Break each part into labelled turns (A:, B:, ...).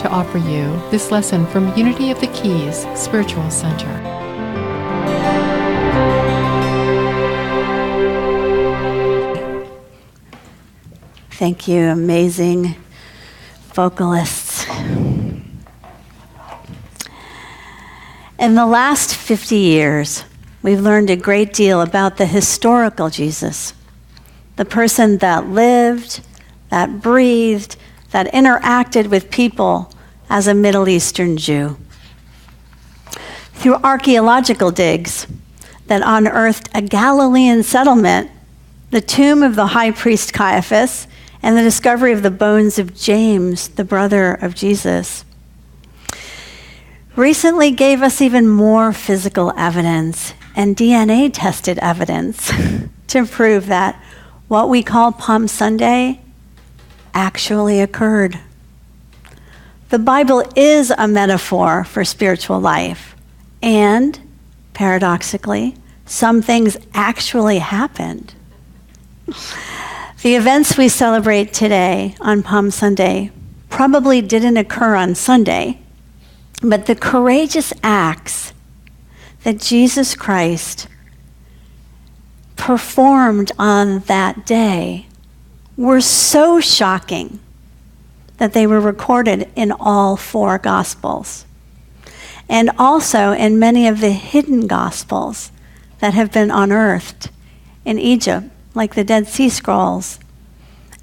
A: to offer you this lesson from Unity of the Keys Spiritual Center.
B: Thank you, amazing vocalists. In the last 50 years, we've learned a great deal about the historical Jesus, the person that lived, that breathed, that interacted with people as a Middle Eastern Jew. Through archaeological digs that unearthed a Galilean settlement, the tomb of the high priest Caiaphas, and the discovery of the bones of James, the brother of Jesus, recently gave us even more physical evidence and DNA-tested evidence to prove that what we call Palm Sunday actually occurred. The Bible is a metaphor for spiritual life, and paradoxically, some things actually happened. The events we celebrate today on Palm Sunday probably didn't occur on Sunday, but the courageous acts that Jesus Christ performed on that day were so shocking that they were recorded in all four Gospels, and also in many of the hidden Gospels that have been unearthed in Egypt, like the Dead Sea Scrolls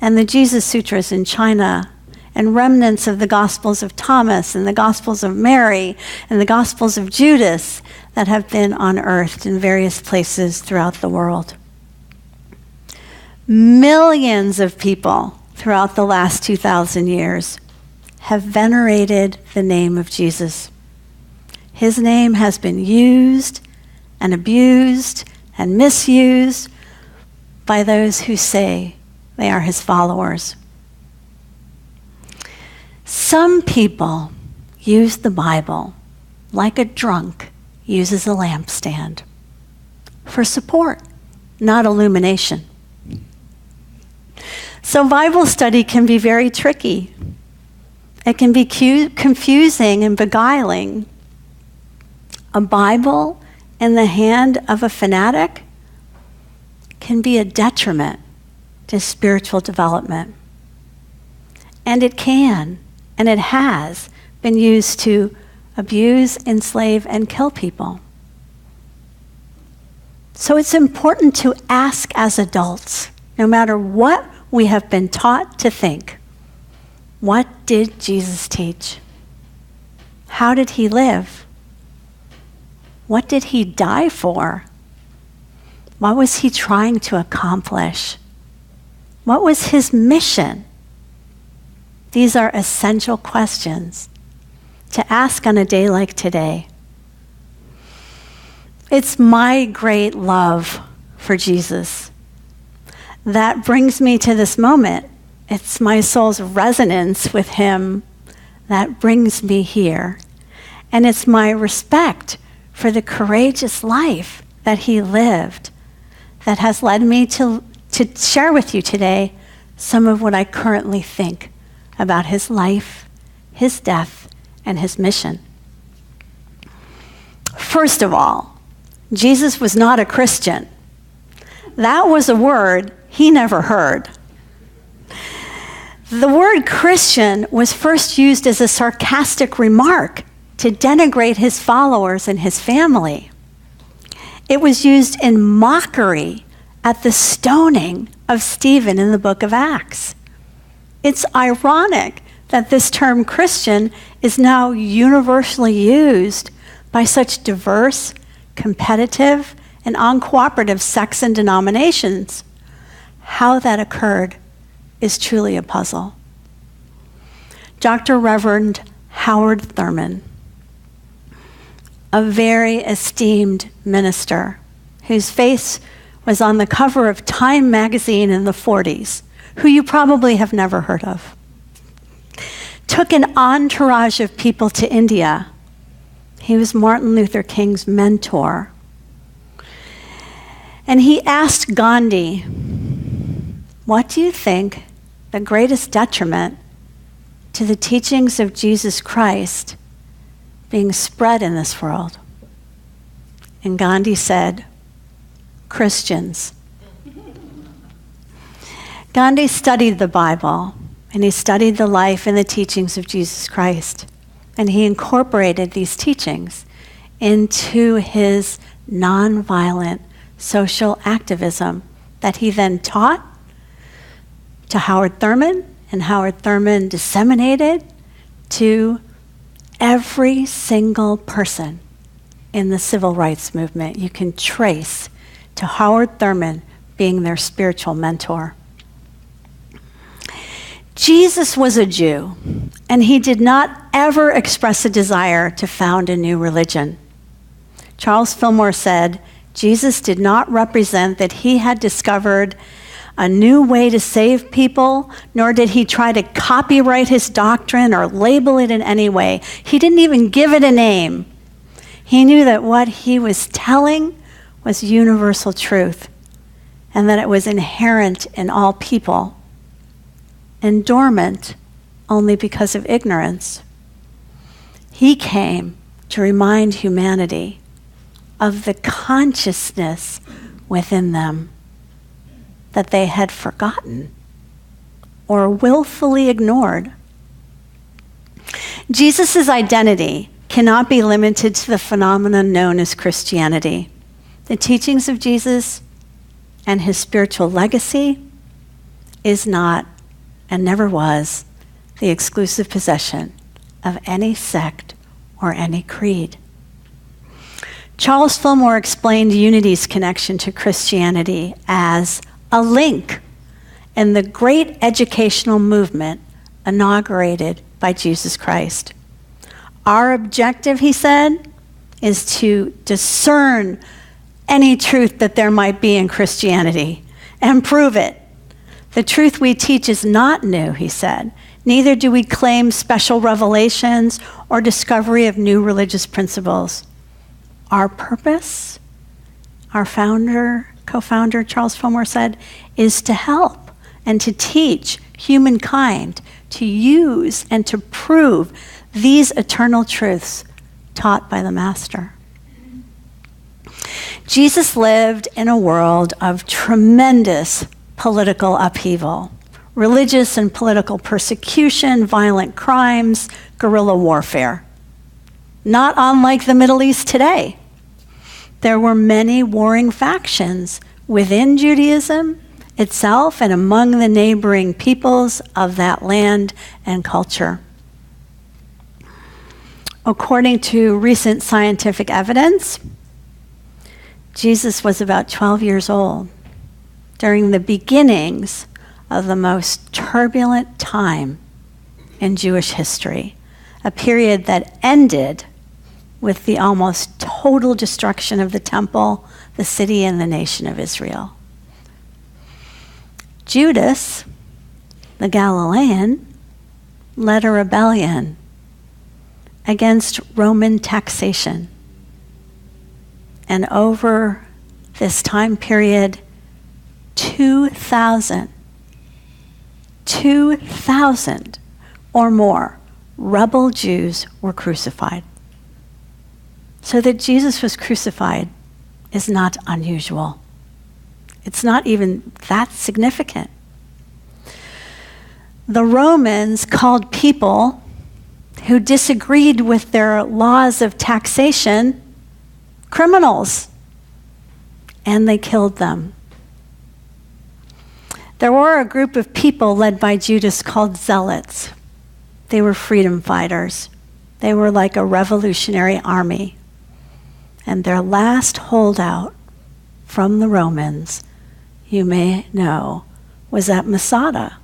B: and the Jesus Sutras in China, and remnants of the Gospels of Thomas and the Gospels of Mary and the Gospels of Judas that have been unearthed in various places throughout the world. Millions of people throughout the last 2,000 years have venerated the name of Jesus. His name has been used and abused and misused by those who say they are his followers. Some people use the Bible like a drunk uses a lampstand for support, not illumination. So Bible study can be very tricky. It can be confusing and beguiling. A Bible in the hand of a fanatic can be a detriment to spiritual development. And it can, and it has, been used to abuse, enslave, and kill people. So it's important to ask as adults, no matter what we have been taught to think, what did Jesus teach? How did he live? What did he die for? What was he trying to accomplish? What was his mission? These are essential questions to ask on a day like today. It's my great love for Jesus that brings me to this moment. It's my soul's resonance with him that brings me here. And it's my respect for the courageous life that he lived that has led me to share with you today some of what I currently think about his life, his death, and his mission. First of all, Jesus was not a Christian. That was a word he never heard. The word Christian was first used as a sarcastic remark to denigrate his followers and his family. It was used in mockery at the stoning of Stephen in the book of Acts. It's ironic that this term Christian is now universally used by such diverse, competitive, and uncooperative sects and denominations. How that occurred is truly a puzzle. Dr. Reverend Howard Thurman, a very esteemed minister whose face was on the cover of Time magazine in the 40s, who you probably have never heard of, took an entourage of people to India. He was Martin Luther King's mentor. And he asked Gandhi, what do you think the greatest detriment to the teachings of Jesus Christ being spread in this world. And Gandhi said, Christians. Gandhi studied the Bible, and he studied the life and the teachings of Jesus Christ. And he incorporated these teachings into his nonviolent social activism that he then taught to Howard Thurman, and Howard Thurman disseminated to every single person in the civil rights movement. You can trace to Howard Thurman being their spiritual mentor. Jesus was a Jew, and he did not ever express a desire to found a new religion. Charles Fillmore said, Jesus did not represent that he had discovered a new way to save people, nor did he try to copyright his doctrine or label it in any way. He didn't even give it a name. He knew that what he was telling was universal truth, and that it was inherent in all people, and dormant only because of ignorance. He came to remind humanity of the consciousness within them that they had forgotten or willfully ignored. Jesus' identity cannot be limited to the phenomenon known as Christianity. The teachings of Jesus and his spiritual legacy is not and never was the exclusive possession of any sect or any creed. Charles Fillmore explained Unity's connection to Christianity as a link in the great educational movement inaugurated by Jesus Christ. Our objective, he said, is to discern any truth that there might be in Christianity and prove it. The truth we teach is not new, he said. Neither do we claim special revelations or discovery of new religious principles. Our purpose, our co-founder Charles Fillmore said, is to help and to teach humankind to use and to prove these eternal truths taught by the Master. Jesus lived in a world of tremendous political upheaval, religious and political persecution, violent crimes, guerrilla warfare. Not unlike the Middle East today. There were many warring factions within Judaism itself and among the neighboring peoples of that land and culture. According to recent scientific evidence, Jesus was about 12 years old during the beginnings of the most turbulent time in Jewish history, a period that ended with the almost total destruction of the temple, the city, and the nation of Israel. Judas, the Galilean, led a rebellion against Roman taxation. And over this time period, 2,000 or more rebel Jews were crucified. So that Jesus was crucified is not unusual. It's not even that significant. The Romans called people who disagreed with their laws of taxation criminals, and they killed them. There were a group of people led by Judas called zealots. They were freedom fighters. They were like a revolutionary army. And their last holdout from the Romans, you may know, was at Masada,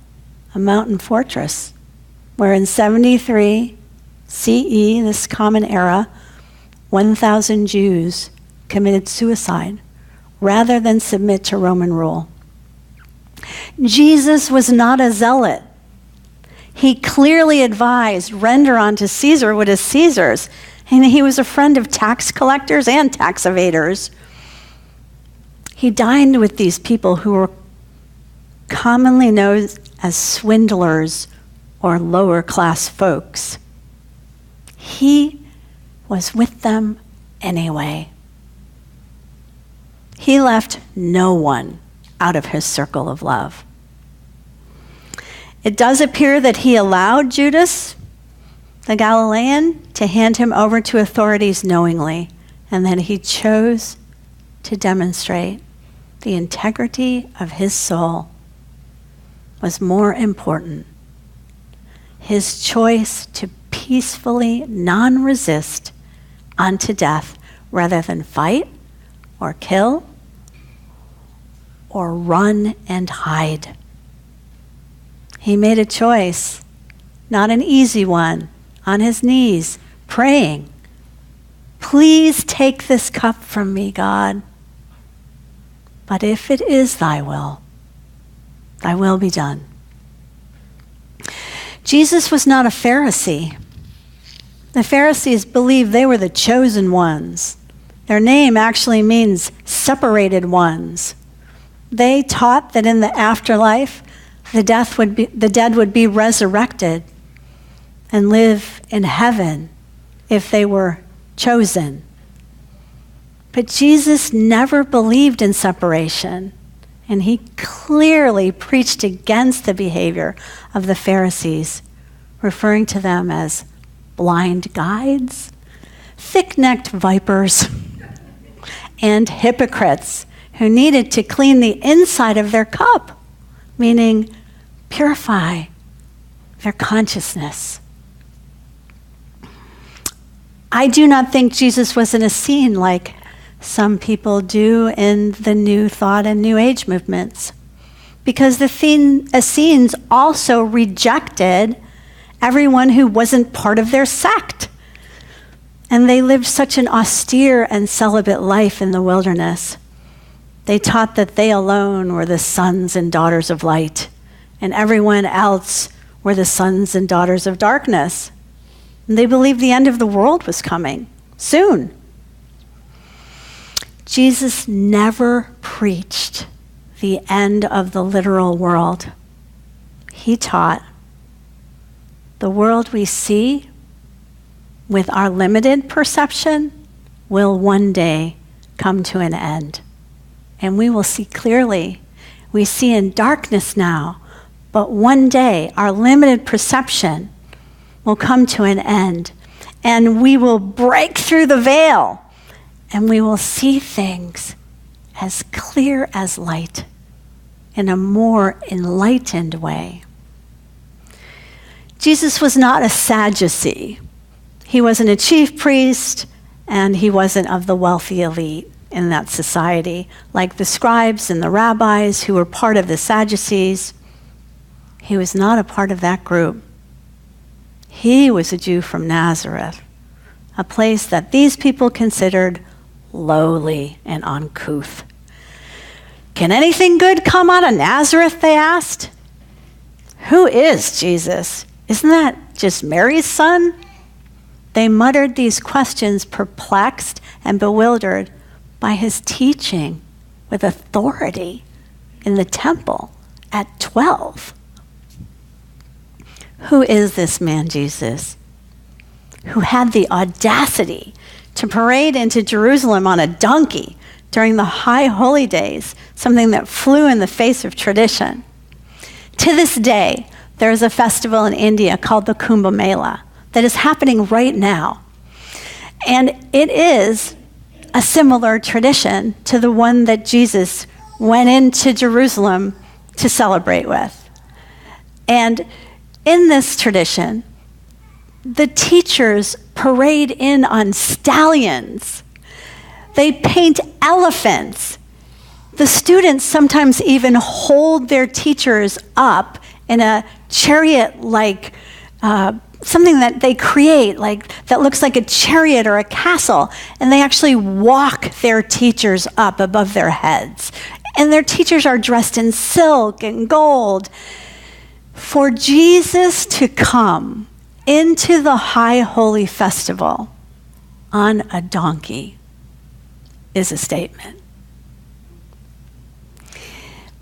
B: a mountain fortress, where in 73 CE, this common era, 1,000 Jews committed suicide rather than submit to Roman rule. Jesus was not a zealot. He clearly advised, render unto Caesar what is Caesar's. And he was a friend of tax collectors and tax evaders. He dined with these people who were commonly known as swindlers or lower class folks. He was with them anyway. He left no one out of his circle of love. It does appear that he allowed Judas, the Galilean, to hand him over to authorities knowingly, and that he chose to demonstrate the integrity of his soul was more important. His choice to peacefully non-resist unto death rather than fight or kill or run and hide. He made a choice, not an easy one, on his knees, praying, "Please take this cup from me, God. But if it is thy will be done." Jesus was not a Pharisee. The Pharisees believed they were the chosen ones. Their name actually means separated ones. They taught that in the afterlife, the dead would be resurrected and live in heaven if they were chosen. But Jesus never believed in separation, and he clearly preached against the behavior of the Pharisees, referring to them as blind guides, thick-necked vipers, and hypocrites who needed to clean the inside of their cup, meaning purify their consciousness. I do not think Jesus was an Essene like some people do in the New Thought and New Age movements, because the Essenes also rejected everyone who wasn't part of their sect. And they lived such an austere and celibate life in the wilderness. They taught that they alone were the sons and daughters of light, and everyone else were the sons and daughters of darkness. And they believed the end of the world was coming soon. Jesus never preached the end of the literal world. He taught the world we see with our limited perception will one day come to an end. And we will see clearly. We see in darkness now, but one day our limited perception will come to an end, and we will break through the veil, and we will see things as clear as light in a more enlightened way. Jesus was not a Sadducee. He wasn't a chief priest, and he wasn't of the wealthy elite in that society, like the scribes and the rabbis who were part of the Sadducees. He was not a part of that group. He was a Jew from Nazareth, a place that these people considered lowly and uncouth. Can anything good come out of Nazareth, they asked? Who is Jesus? Isn't that just Mary's son? They muttered these questions, perplexed and bewildered by his teaching with authority in the temple at 12. Who is this man, Jesus, who had the audacity to parade into Jerusalem on a donkey during the high holy days, something that flew in the face of tradition? To this day, there is a festival in India called the Kumbh Mela that is happening right now. And it is a similar tradition to the one that Jesus went into Jerusalem to celebrate with. And in this tradition, the teachers parade in on stallions. They paint elephants. The students sometimes even hold their teachers up in a chariot-like something that they create, like that looks like a chariot or a castle, and they actually walk their teachers up above their heads. And their teachers are dressed in silk and gold. For Jesus to come into the high holy festival on a donkey is a statement.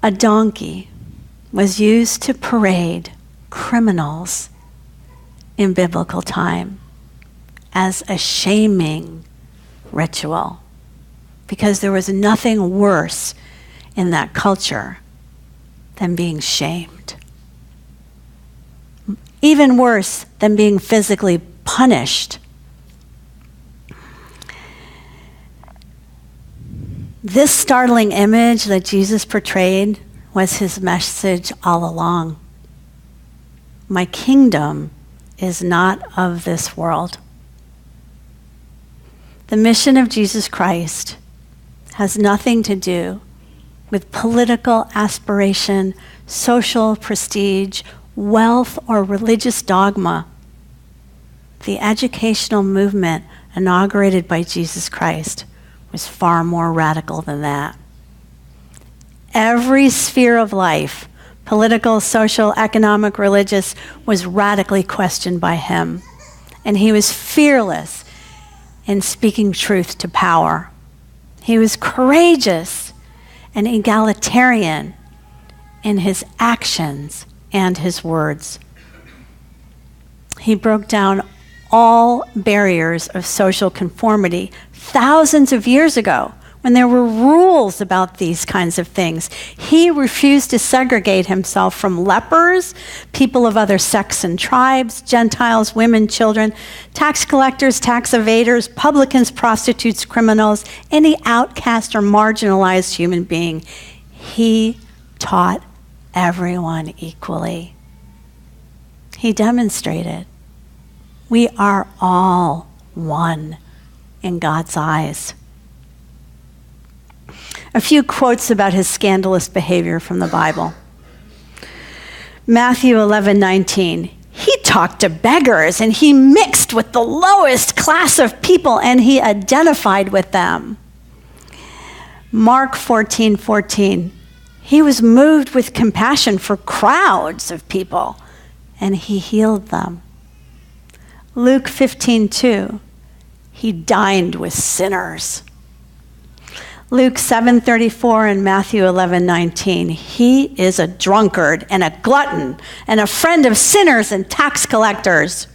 B: A donkey was used to parade criminals in biblical time as a shaming ritual, because there was nothing worse in that culture than being shamed. Even worse than being physically punished. This startling image that Jesus portrayed was his message all along. My kingdom is not of this world. The mission of Jesus Christ has nothing to do with political aspiration, social prestige, wealth, or religious dogma. The educational movement inaugurated by Jesus Christ was far more radical than that. Every sphere of life, political, social, economic, religious, was radically questioned by him. And he was fearless in speaking truth to power. He was courageous and egalitarian in his actions and his words. He broke down all barriers of social conformity thousands of years ago when there were rules about these kinds of things. He refused to segregate himself from lepers, people of other sects and tribes, Gentiles, women, children, tax collectors, tax evaders, publicans, prostitutes, criminals, any outcast or marginalized human being. He taught everyone equally. He demonstrated we are all one in God's eyes. A few quotes about his scandalous behavior from the Bible. Matthew 11:19. He talked to beggars and he mixed with the lowest class of people and he identified with them. Mark 14:14. He was moved with compassion for crowds of people and he healed them. Luke 15:2. He dined with sinners. Luke 7:34 and Matthew 11:19. He is a drunkard and a glutton and a friend of sinners and tax collectors.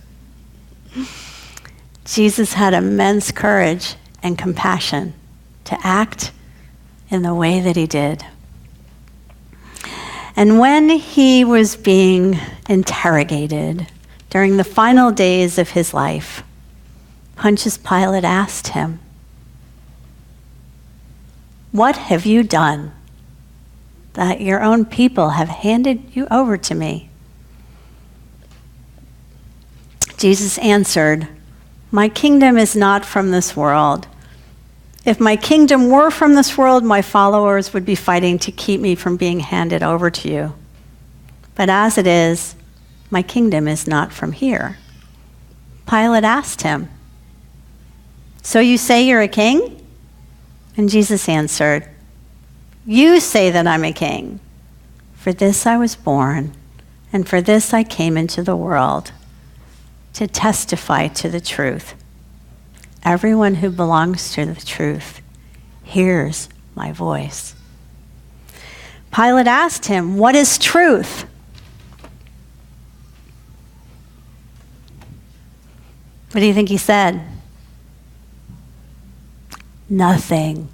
B: Jesus had immense courage and compassion to act in the way that he did. And when he was being interrogated during the final days of his life, Pontius Pilate asked him, "What have you done that your own people have handed you over to me?" Jesus answered, "My kingdom is not from this world. If my kingdom were from this world, my followers would be fighting to keep me from being handed over to you. But as it is, my kingdom is not from here." Pilate asked him, "So you say you're a king?" And Jesus answered, "You say that I'm a king. For this I was born, and for this I came into the world, to testify to the truth. Everyone who belongs to the truth hears my voice." Pilate asked him, "What is truth?" What do you think he said? Nothing.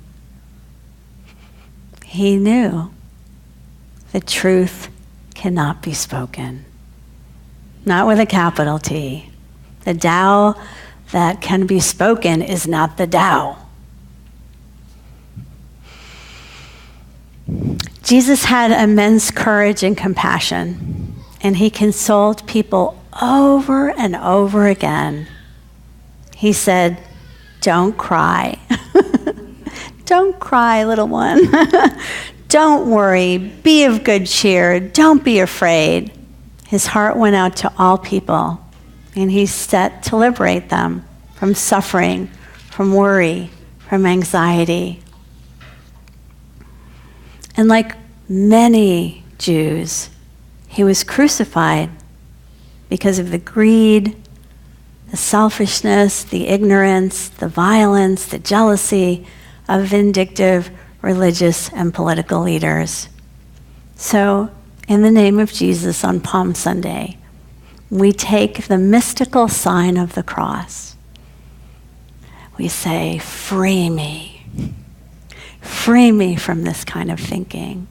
B: He knew the truth cannot be spoken. Not with a capital T. The Tao that can be spoken is not the Tao. Jesus had immense courage and compassion, and he consoled people over and over again. He said, "Don't cry." Don't cry, little one. Don't worry. Be of good cheer. Don't be afraid. His heart went out to all people, and he set to liberate them from suffering, from worry, from anxiety. And like many Jews, he was crucified because of the greed, the selfishness, the ignorance, the violence, the jealousy of vindictive religious and political leaders. So, in the name of Jesus on Palm Sunday, we take the mystical sign of the cross. We say, free me. Free me from this kind of thinking.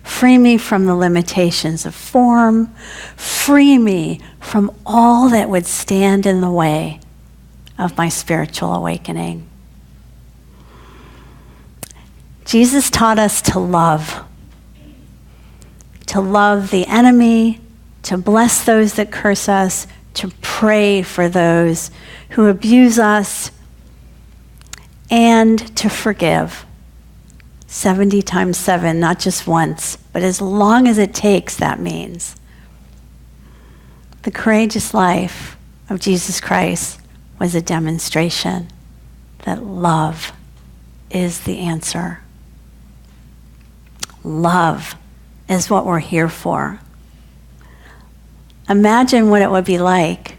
B: Free me from the limitations of form. Free me from all that would stand in the way of my spiritual awakening. Jesus taught us to love the enemy, to bless those that curse us, to pray for those who abuse us, and to forgive. 70 times 7, not just once, but as long as it takes, that means. The courageous life of Jesus Christ was a demonstration that love is the answer. Love is what we're here for. Imagine what it would be like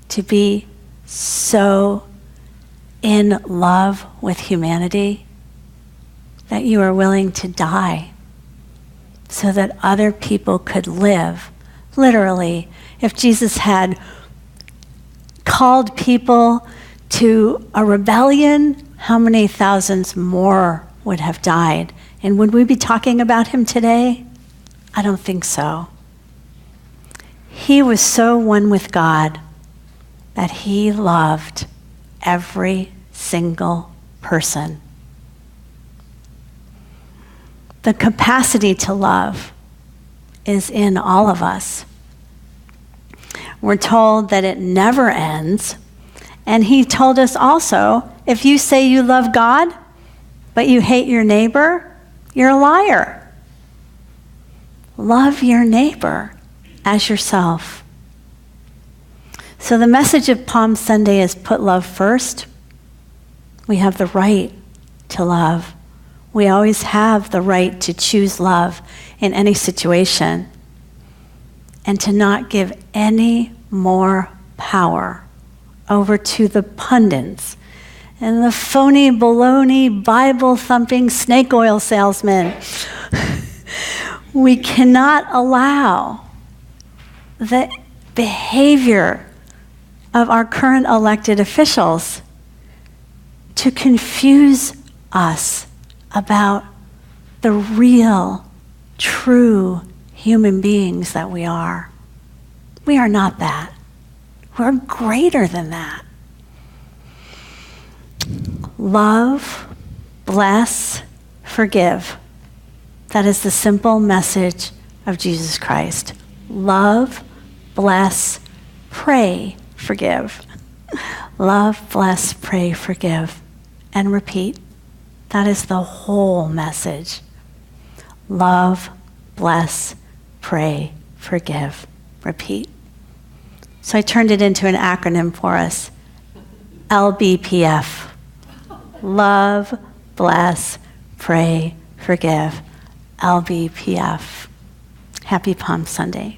B: to be so in love with humanity that you are willing to die so that other people could live. Literally, if Jesus had called people to a rebellion, how many thousands more would have died? And would we be talking about him today? I don't think so. He was so one with God that he loved every single person. The capacity to love is in all of us. We're told that it never ends. And he told us also, if you say you love God, but you hate your neighbor, you're a liar. Love your neighbor as yourself. So the message of Palm Sunday is put love first. We have the right to love. We always have the right to choose love in any situation and to not give any more power over to the pundits and the phony, baloney, Bible-thumping snake oil salesmen. We cannot allow the behavior of our current elected officials to confuse us about the real, true human beings that we are. We are not that. We're greater than that. Love, bless, forgive. That is the simple message of Jesus Christ. Love, bless, pray, forgive. Love, bless, pray, forgive. And repeat. That is the whole message. Love, bless, pray, forgive. Repeat. So I turned it into an acronym for us. LBPF. Love, bless, pray, forgive. LBPF. Happy Palm Sunday.